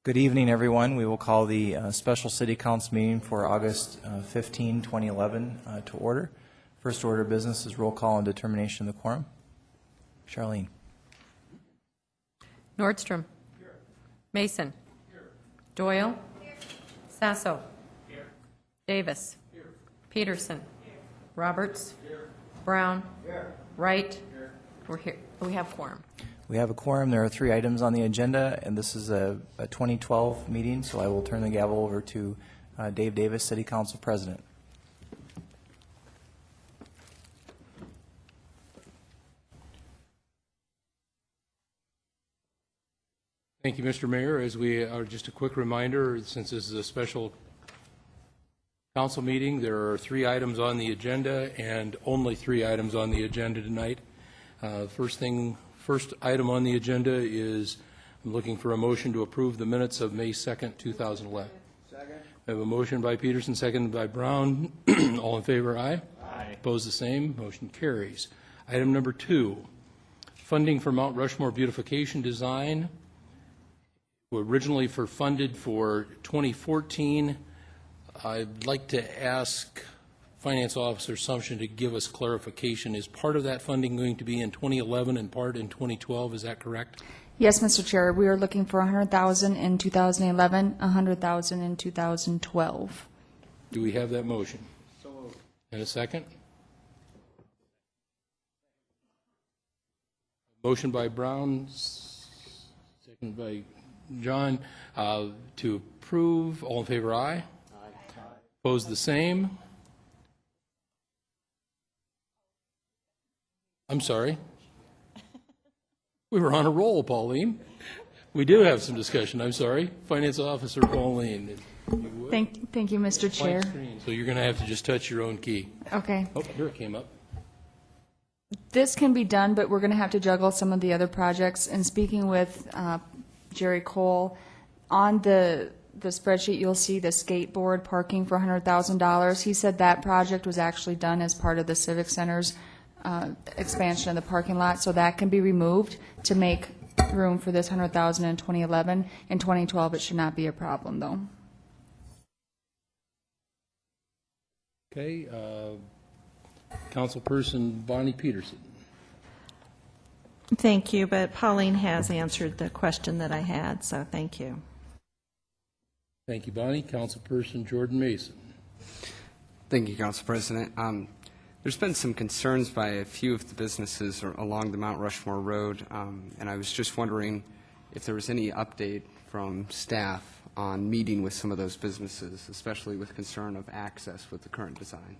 Good evening, everyone. We will call the special City Council meeting for August 15, 2011 to order. First order of business is roll call and determination of the quorum. Charlene. Nordstrom. Here. Mason. Here. Doyle. Here. Sasso. Here. Davis. Here. Peterson. Here. Roberts. Here. Brown. Here. Wright. Here. We're here. We have quorum. We have a quorum. There are 3 items on the agenda, and this is a 2012 meeting, so I will turn the gavel over to Dave Davis, City Council President. Thank you, Mr. Mayor. As we are, just a quick reminder, since this is a special council meeting, there are 3 items on the agenda and only 3 items on the agenda tonight. First item on the agenda is I'm looking for a motion to approve the minutes of May 2nd, 2011. Second. I have a motion by Peterson, seconded by Brown. All in favor, aye. Aye. Opposed, the same. Motion carries. Item number 2, funding for Mount Rushmore beautification design. Originally funded for 2014. I'd like to ask Finance Officer Sumption to give us clarification. Is part of that funding going to be in 2011 and part in 2012? Is that correct? Yes, Mr. Chair. We are looking for $100,000 in 2011, $100,000 in 2012. Do we have that motion? So moved. And a second? Motion by Brown, second by John, to approve. All in favor, aye. Aye. Opposed, the same. I'm sorry. We were on a roll, Pauline. We do have some discussion. I'm sorry. Finance Officer Pauline. Thank you, Mr. Chair. So you're going to have to just touch your own key. Okay. Oh, here it came up. This can be done, but we're going to have to juggle some of the other projects. And speaking with Jerry Cole, on the spreadsheet you'll see the skateboard parking for $100,000. He said that project was actually done as part of the Civic Center's expansion of the parking lot, so that can be removed to make room for this $100,000 in 2011. In 2012, it should not be a problem, though. Okay. Councilperson Bonnie Peterson. Thank you, but Pauline has answered the question that I had, so thank you. Thank you, Bonnie. Councilperson Jordan Mason. Thank you, Council President. There's been some concerns by a few of the businesses along the Mount Rushmore Road, and I was just wondering if there was any update from staff on meeting with some of those businesses, especially with concern of access with the current design.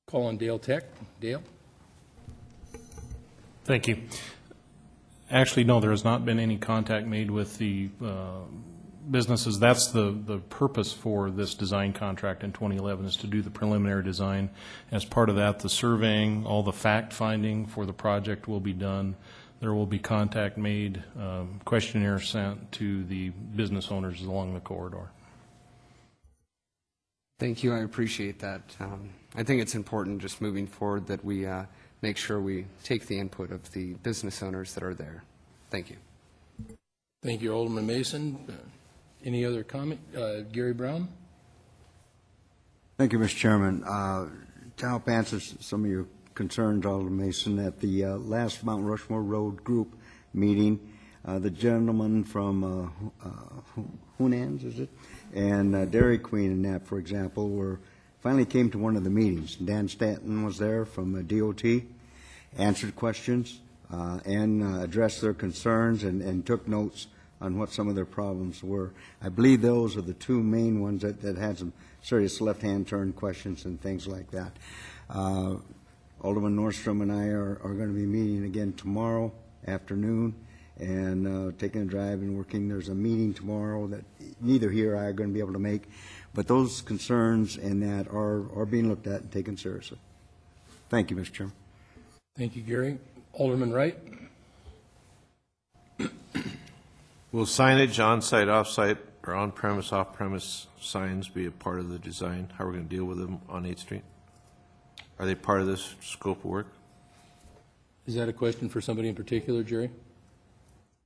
Call on Dale Tech. Dale? Thank you. Actually, no, there has not been any contact made with the businesses. That's the purpose for this design contract in 2011, is to do the preliminary design. As part of that, the surveying, all the fact-finding for the project will be done. There will be contact made, questionnaire sent to the business owners along the corridor. Thank you. I appreciate that. I think it's important just moving forward that we make sure we take the input of the business owners that are there. Thank you. Thank you, Alderman Mason. Any other comment? Gary Brown? Thank you, Mr. Chairman. To help answer some of your concerns, Alderman Mason, at the last Mount Rushmore Road group meeting, the gentleman from Hunans, is it? And Dairy Queen and that, for example, finally came to one of the meetings. Dan Stanton was there from DOT, answered questions, and addressed their concerns and took notes on what some of their problems were. I believe those are the 2 main ones that had some serious left-hand turn questions and things like that. Alderman Nordstrom and I are going to be meeting again tomorrow afternoon and taking a drive and working. There's a meeting tomorrow that neither he or I are going to be able to make, but those concerns and that are being looked at and taken seriously. Thank you, Mr. Chairman. Thank you, Gary. Alderman Wright? Will signage on-site, off-site, or on-premise, off-premise signs be a part of the design? How are we going to deal with them on 8th Street? Are they part of this scope of work? Is that a question for somebody in particular, Jerry?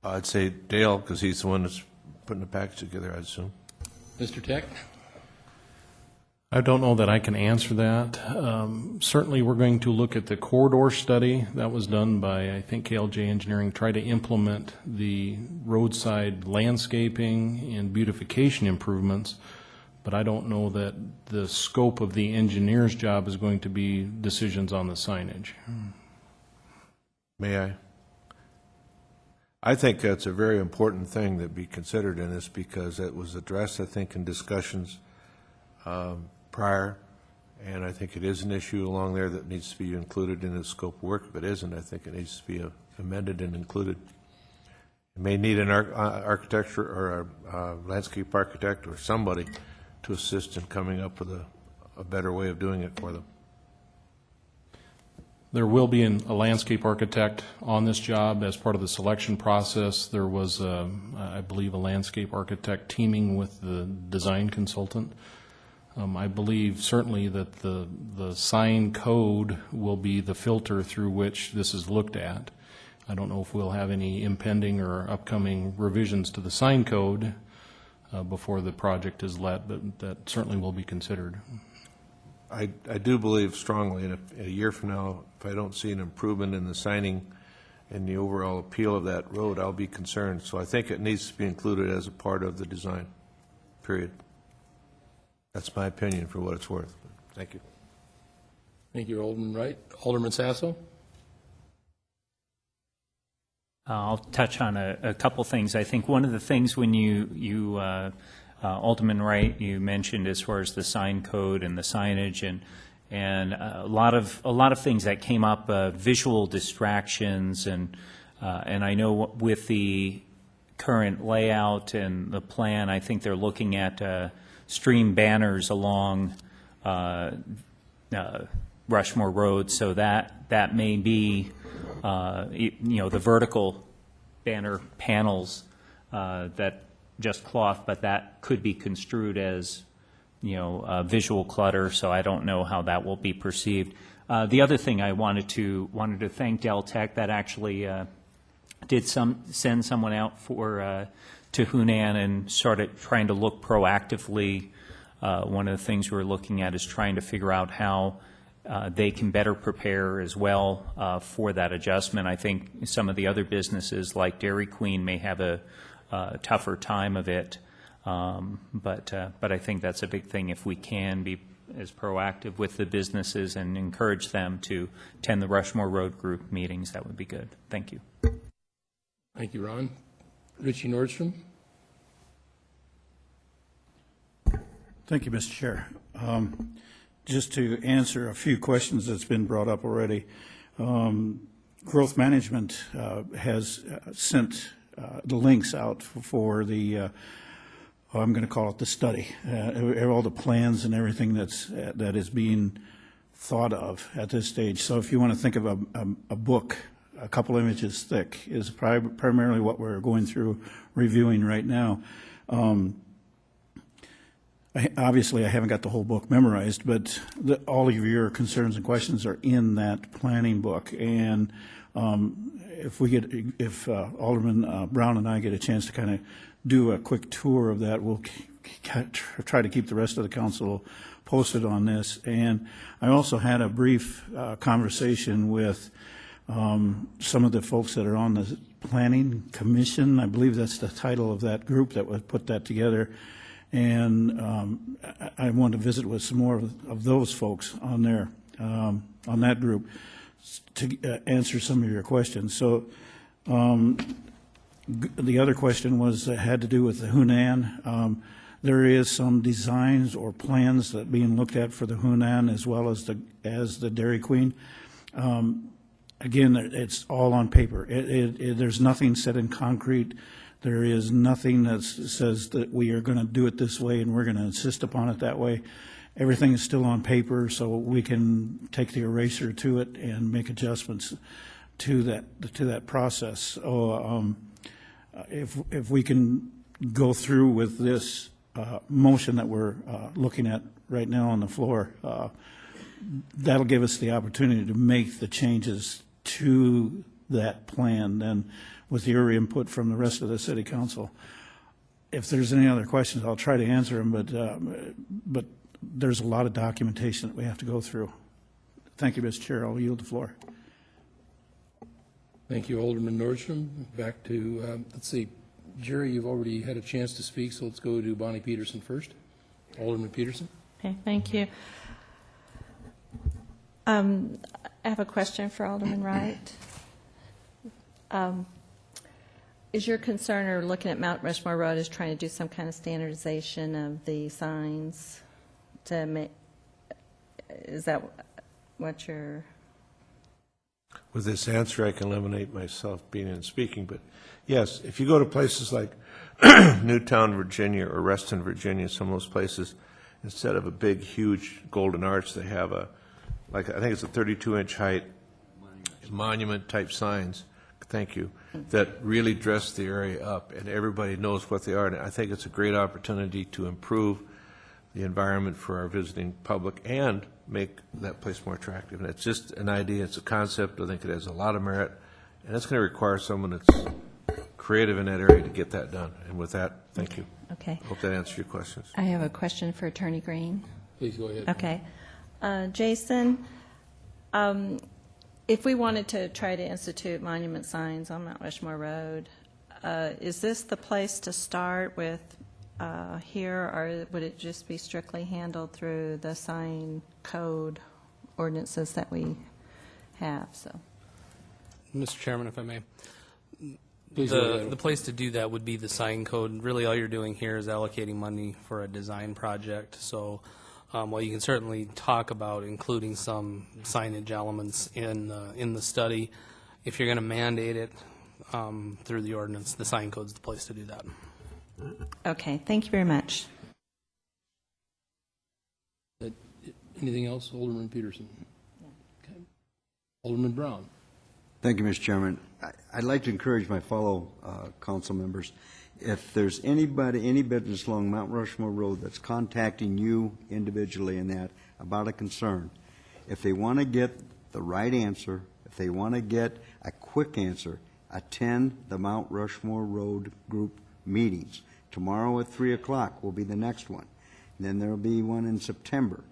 I'd say Dale, because he's the one that's putting the package together, I'd assume. Mr. Tech? I don't know that I can answer that. Certainly, we're going to look at the corridor study that was done by, I think, KLJ Engineering, try to implement the roadside landscaping and beautification improvements, but I don't know that the scope of the engineer's job is going to be decisions on the signage. May I? I think that's a very important thing that be considered in this because it was addressed, I think, in discussions prior, and I think it is an issue along there that needs to be included in the scope of work. If it isn't, I think it needs to be amended and included. It may need an architecture or a landscape architect or somebody to assist in coming up with a better way of doing it for them. There will be a landscape architect on this job as part of the selection process. There was, I believe, a landscape architect teaming with the design consultant. I believe certainly that the sign code will be the filter through which this is looked at. I don't know if we'll have any impending or upcoming revisions to the sign code before the project is let, but that certainly will be considered. I do believe strongly, in a year from now, if I don't see an improvement in the signing and the overall appeal of that road, I'll be concerned. So I think it needs to be included as a part of the design, period. That's my opinion for what it's worth. Thank you. Thank you, Alderman Wright. Alderman Sasso? I'll touch on a couple things. I think one of the things when Alderman Wright, you mentioned as far as the sign code and the signage and a lot of things that came up, visual distractions, and I know with the current layout and the plan, I think they're looking at stream banners along Rushmore Road, so that may be the vertical banner panels that just cloth, but that could be construed as visual clutter. So I don't know how that will be perceived. The other thing I wanted to thank Del Tech that actually did send someone out to Hunan and started trying to look proactively. One of the things we're looking at is trying to figure out how they can better prepare as well for that adjustment. I think some of the other businesses like Dairy Queen may have a tougher time of it, but I think that's a big thing. If we can be as proactive with the businesses and encourage them to attend the Rushmore Road Group meetings, that would be good. Thank you. Thank you, Ron. Richie Nordstrom? Thank you, Mr. Chair. Just to answer a few questions that's been brought up already, Growth Management has sent the links out for the, I'm going to call it the study, all the plans and everything that is being thought of at this stage. So if you want to think of a book, a couple images thick, is primarily what we're going through reviewing right now. Obviously, I haven't got the whole book memorized, but all of your concerns and questions are in that planning book. And if Alderman Brown and I get a chance to kind of do a quick tour of that, we'll try to keep the rest of the council posted on this. And I also had a brief conversation with some of the folks that are on the Planning Commission. I believe that's the title of that group that would put that together. And I want to visit with some more of those folks on there, on that group, to answer some of your questions. So the other question had to do with the Hunan. There is some designs or plans that are being looked at for the Hunan as well as the Dairy Queen. Again, it's all on paper. There's nothing set in concrete. There is nothing that says that we are going to do it this way and we're going to insist upon it that way. Everything is still on paper, so we can take the eraser to it and make adjustments to that process. So if we can go through with this motion that we're looking at right now on the floor, that'll give us the opportunity to make the changes to that plan than with your input from the rest of the city council. If there's any other questions, I'll try to answer them, but there's a lot of documentation that we have to go through. Thank you, Mr. Chair. I'll yield the floor. Thank you, Alderman Nordstrom. Back to, let's see, Jerry, you've already had a chance to speak, so let's go to Bonnie Peterson first. Alderman Peterson. Okay, thank you. I have a question for Alderman Wright. Is your concern, or looking at Mount Rushmore Road, is trying to do some kind of standardization of the signs to make, is that what you're? With this answer, I can eliminate myself being in speaking, but yes, if you go to places like Newtown, Virginia, or Reston, Virginia, some of those places, instead of a big, huge golden arch, they have I think it's a 32-inch height monument-type signs, thank you, that really dress the area up, and everybody knows what they are. And I think it's a great opportunity to improve the environment for our visiting public and make that place more attractive. And it's just an idea, it's a concept. I think it has a lot of merit, and it's going to require someone that's creative in that area to get that done. And with that, thank you. Okay. Hope that answers your questions. I have a question for Attorney Green. Please go ahead. Okay. Jason, if we wanted to try to institute monument signs on Mount Rushmore Road, is this the place to start with here, or would it just be strictly handled through the sign code ordinances that we have? So, Mr. Chairman, if I may. Please go ahead. The place to do that would be the sign code. Really, all you're doing here is allocating money for a design project. So while you can certainly talk about including some signage elements in the study, if you're going to mandate it through the ordinance, the sign code's the place to do that. okay, thank you very much. Anything else, Alderman Peterson? Okay. Alderman Brown. Thank you, Mr. Chairman. I'd like to encourage my fellow council members, if there's anybody, any business along Mount Rushmore Road that's contacting you individually in that about a concern, if they want to get the right answer, if they want to get a quick answer, attend the Mount Rushmore Road group meetings. Tomorrow at 3 o'clock will be the next one. And then there will be one in September.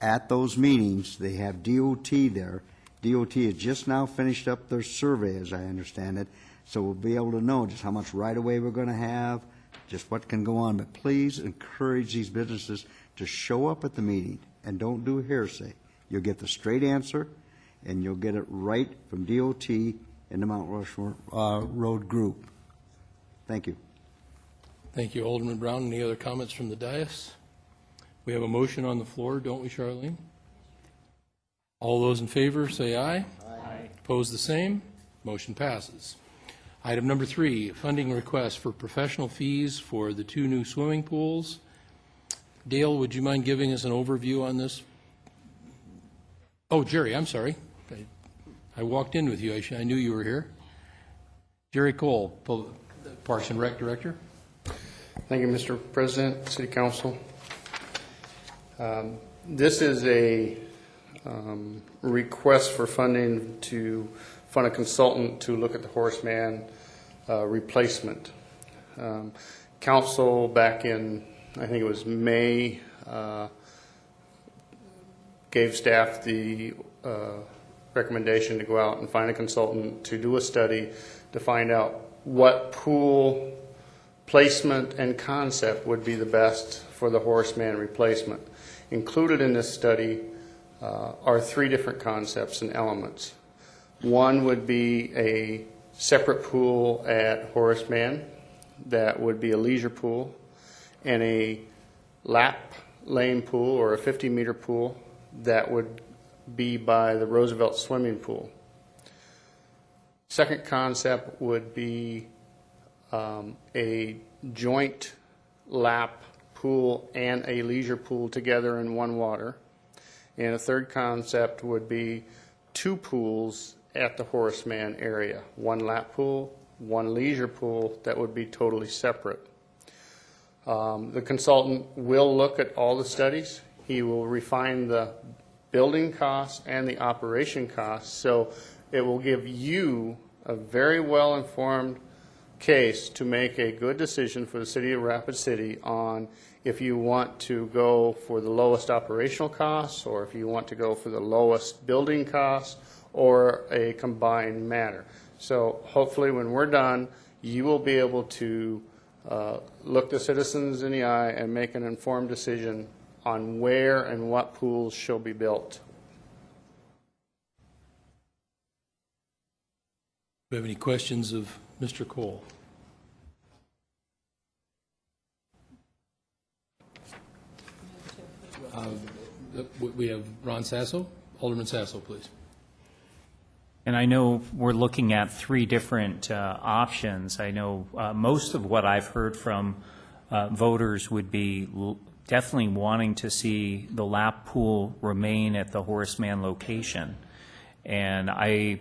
At those meetings, they have DOT there. DOT has just now finished up their survey, as I understand it, so we'll be able to know just how much right-of-way we're going to have, just what can go on. But please encourage these businesses to show up at the meeting and don't do hearsay. You'll get the straight answer, and you'll get it right from DOT and the Mount Rushmore Road group. Thank you. Thank you, Alderman Brown. Any other comments from the dais? We have a motion on the floor, don't we, Charlene? All those in favor, say aye. Aye. Opposed, the same. Motion passes. Item number 3, funding request for professional fees for the 2 new swimming pools. Dale, would you mind giving us an overview on this? Oh, Jerry, I'm sorry. I walked in with you. I knew you were here. Jerry Cole, Parks and Rec Director. Thank you, Mr. President, City Council. This is a request for funding to fund a consultant to look at the Horseman replacement. Council back in, I think it was May, gave staff the recommendation to go out and find a consultant to do a study to find out what pool placement and concept would be the best for the Horseman replacement. Included in this study are 3 different concepts and elements. One would be a separate pool at Horseman that would be a leisure pool, and a lap lane pool or a 50-meter pool that would be by the Roosevelt swimming pool. Second concept would be a joint lap pool and a leisure pool together in one water. And a third concept would be 2 pools at the Horseman area, 1 lap pool, 1 leisure pool that would be totally separate. The consultant will look at all the studies. He will refine the building costs and the operation costs. So It will give you a very well-informed case to make a good decision for the city of Rapid City on if you want to go for the lowest operational costs, or if you want to go for the lowest building costs, or a combined manner. So hopefully when we're done, you will be able to look the citizens in the eye and make an informed decision on where and what pools shall be built. Do we have any questions of Mr. Cole? We have Ron Sasso. Alderman Sasso, please. And I know we're looking at three different options. I know most of what I've heard from voters would be definitely wanting to see the lap pool remain at the Horace Mann location. And I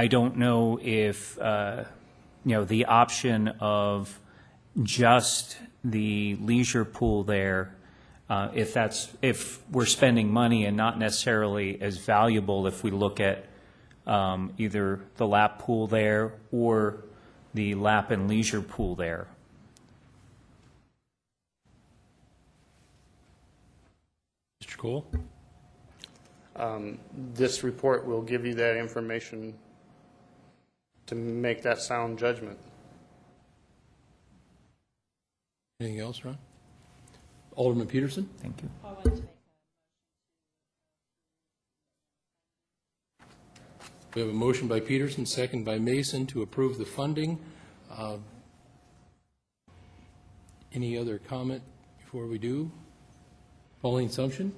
don't know if, the option of just the leisure pool there, if we're spending money and not necessarily as valuable if we look at either the lap pool there or the lap and leisure pool there. Mr. Cole? This report will give you that information to make that sound judgment. Anything else, Ron? Alderman Peterson? Thank you. We have a motion by Peterson, second by Mason, to approve the funding. Any other comment before we do? Pauline Sumption?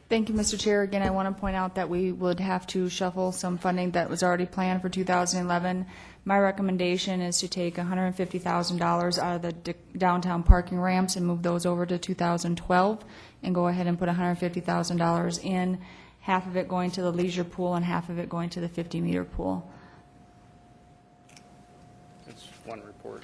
Thank you, Mr. Chair. Again, I want to point out that we would have to shuffle some funding that was already planned for 2011. My recommendation is to take $150,000 out of the downtown parking ramps and move those over to 2012 and go ahead and put $150,000 in, half of it going to the leisure pool and half of it going to the 50-meter pool. It's one report.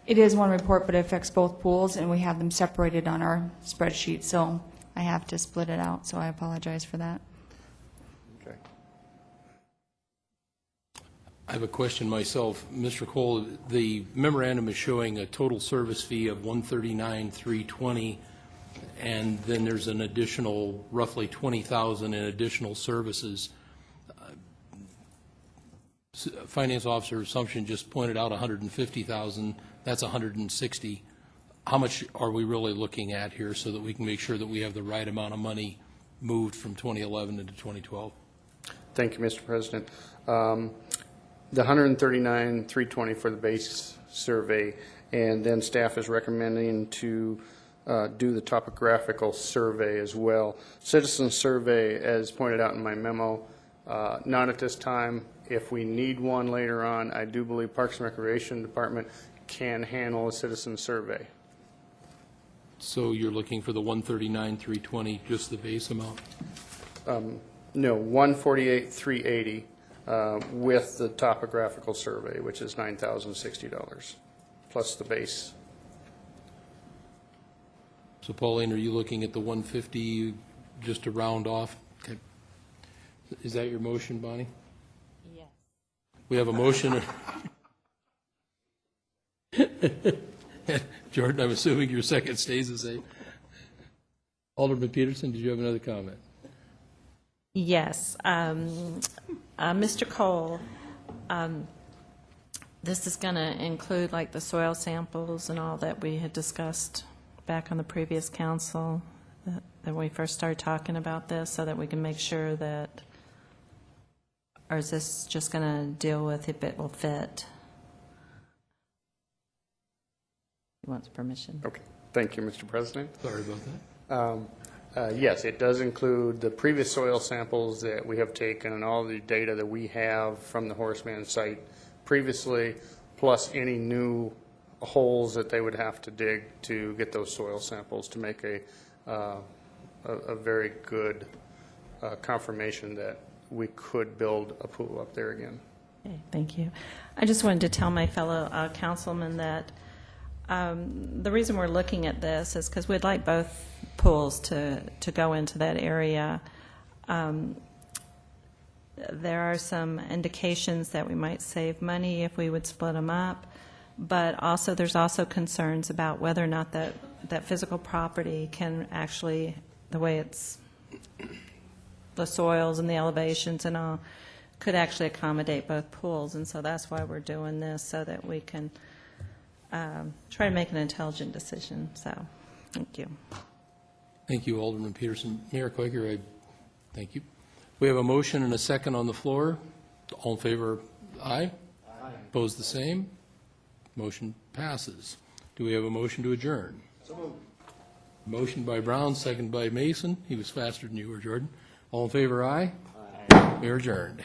It is one report, but it affects both pools, and we have them separated on our spreadsheet, so I have to split it out, so I apologize for that. Okay. I have a question myself. Mr. Cole, the memorandum is showing a total service fee of $139,320, and then there's an additional roughly $20,000 in additional services. Finance Officer Assumption just pointed out $150,000. That's $160,000. How much are we really looking at here so that we can make sure that we have the right amount of money moved from 2011 into 2012? Thank you, Mr. President. The $139,320 for the base survey, and then staff is recommending to do the topographical survey as well. Citizen survey, as pointed out in my memo, not at this time. If we need one later on, I do believe Parks and Recreation Department can handle a citizen survey. So you're looking for the $139,320, just the base amount? No, $148,380 with the topographical survey, which is $9,060 plus the base. So Pauline, are you looking at the 150 just to round off? Okay. Is that your motion, Bonnie? Yes. We have a motion. Jordan, I'm assuming your second stays the same. Alderman Peterson, did you have another comment? Yes. Mr. Cole, this is going to include like the soil samples and all that we had discussed back on the previous council that when we first started talking about this, so that we can make sure that, or is this just going to deal with if it will fit? He wants permission. Okay. Thank you, Mr. President. Sorry about that. Yes, it does include the previous soil samples that we have taken and all the data that we have from the Horace Mann site previously, plus any new holes that they would have to dig to get those soil samples to make a very good confirmation that we could build a pool up there again. Okay, thank you. I just wanted to tell my fellow councilmen that the reason we're looking at this is because we'd like both pools to go into that area. There are some indications that we might save money if we would split them up, but also, there's also concerns about whether or not that physical property can actually, the way it's, the soils and the elevations and all, could actually accommodate both pools, and so that's why we're doing this, so that we can try to make an intelligent decision, so, thank you. Thank you, Alderman Peterson. Mayor Quaker, thank you. We have a motion and a second on the floor. All in favor, aye? Aye. Opposed, the same? Motion passes. Do we have a motion to adjourn? So moved. Motion by Brown, second by Mason. He was faster than you were, Jordan. All in favor, aye? Aye. We are adjourned.